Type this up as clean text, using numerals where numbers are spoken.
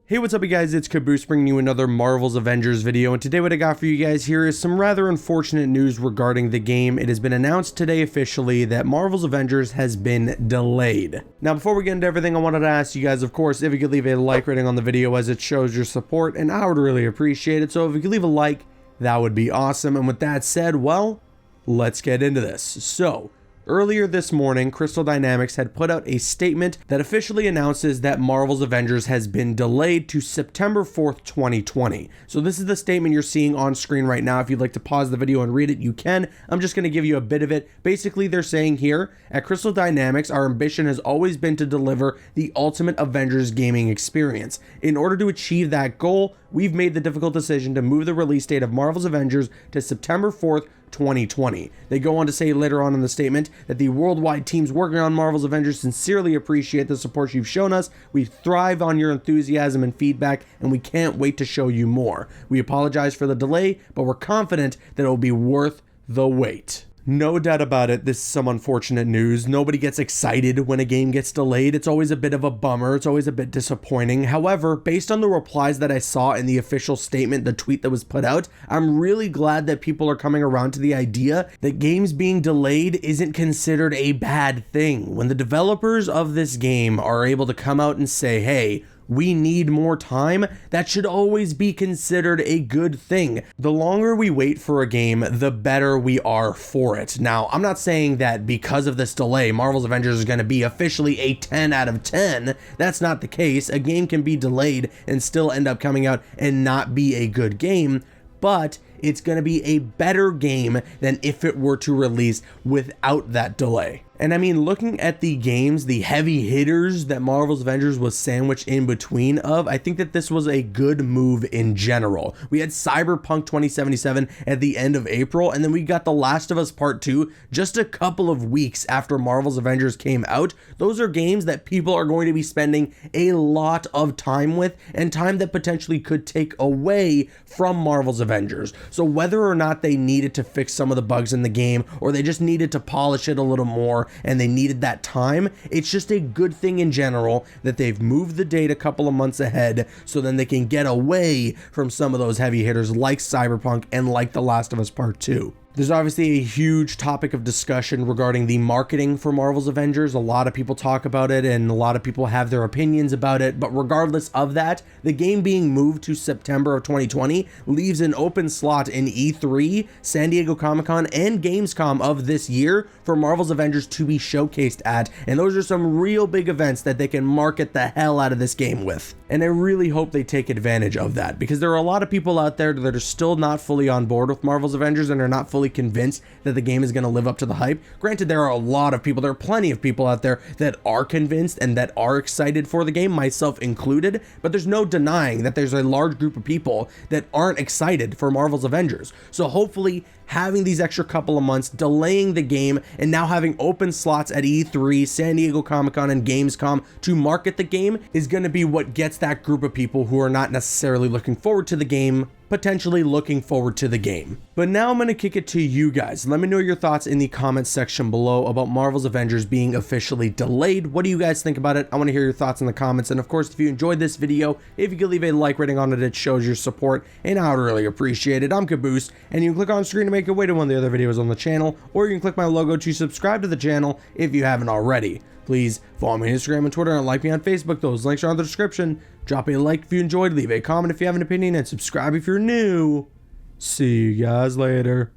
Hey, what's up you guys, it's Caboose bringing you another Marvel's Avengers video, and today what I got for you guys here is some rather unfortunate news regarding the game. It has been announced today officially that Marvel's Avengers has been delayed. Now before we get into everything, I wanted to ask you guys, of course, if you could leave a like rating on the video as it shows your support, and I would really appreciate it. So if you could leave a like, that would be awesome. And with that said, well, let's get into this. So, earlier this morning, Crystal Dynamics had put out a statement that officially announces that Marvel's Avengers has been delayed to September 4th, 2020. So this is the statement you're seeing on screen right now. If you'd like to pause the video and read it, you can. I'm just going to give you a bit of it. Basically, they're saying here, at Crystal Dynamics, our ambition has always been to deliver the ultimate Avengers gaming experience. In order to achieve that goal, we've made the difficult decision to move the release date of Marvel's Avengers to September 4th, 2020. They go on to say later on in the statement that the worldwide teams working on Marvel's Avengers sincerely appreciate the support you've shown us. We thrive on your enthusiasm and feedback, and we can't wait to show you more. We apologize for the delay, but we're confident that it will be worth the wait. No doubt about it, this is some unfortunate news. Nobody gets excited when a game gets delayed. It's always a bit of a bummer. It's always a bit disappointing. However, based on the replies that I saw in the official statement, the tweet that was put out, I'm really glad that people are coming around to the idea that games being delayed isn't considered a bad thing. When the developers of this game are able to come out and say, hey, we need more time, that should always be considered a good thing. The longer we wait for a game, the better we are for it. Now, I'm not saying that because of this delay, Marvel's Avengers is going to be officially a 10 out of 10. That's not the case. A game can be delayed and still end up coming out and not be a good game, but it's going to be a better game than if it were to release without that delay. And I mean, looking at the games, the heavy hitters that Marvel's Avengers was sandwiched in between of, I think that this was a good move in general. We had Cyberpunk 2077 at the end of April, and then we got The Last of Us Part 2 just a couple of weeks after Marvel's Avengers came out. Those are games that people are going to be spending a lot of time with, and time that potentially could take away from Marvel's Avengers. So whether or not they needed to fix some of the bugs in the game, or they just needed to polish it a little more, and they needed that time, it's just a good thing in general that they've moved the date a couple of months ahead so then they can get away from some of those heavy hitters like Cyberpunk and like The Last of Us Part 2. There's obviously a huge topic of discussion regarding the marketing for Marvel's Avengers. A lot of people talk about it and a lot of people have their opinions about it, but regardless of that, the game being moved to September of 2020 leaves an open slot in E3, San Diego Comic-Con, and Gamescom of this year for Marvel's Avengers to be showcased at, and those are some real big events that they can market the hell out of this game with. And I really hope they take advantage of that, because there are a lot of people out there that are still not fully on board with Marvel's Avengers and are not fully convinced that the game is going to live up to the hype. Granted, there are a lot of people, there are plenty of people out there that are convinced and that are excited for the game, myself included, but there's no denying that there's a large group of people that aren't excited for Marvel's Avengers. So hopefully having these extra couple of months, delaying the game, and now having open slots at E3, San Diego Comic-Con, and Gamescom to market the game is going to be what gets that group of people who are not necessarily looking forward to the game potentially looking forward to the game. But now I'm going to kick it to you guys. Let me know your thoughts in the comments section below about Marvel's Avengers being officially delayed. What do you guys think about it? I want to hear your thoughts in the comments. And of course, if you enjoyed this video, if you could leave a like rating on it, it shows your support and I would really appreciate it. I'm Caboose, and you can click on screen to make your way to one of the other videos on the channel, or you can click my logo to subscribe to the channel if you haven't already. Please follow me on Instagram and Twitter and like me on Facebook. Those links are in the description. Drop a like if you enjoyed, leave a comment if you have an opinion, and subscribe if you're new. See you guys later.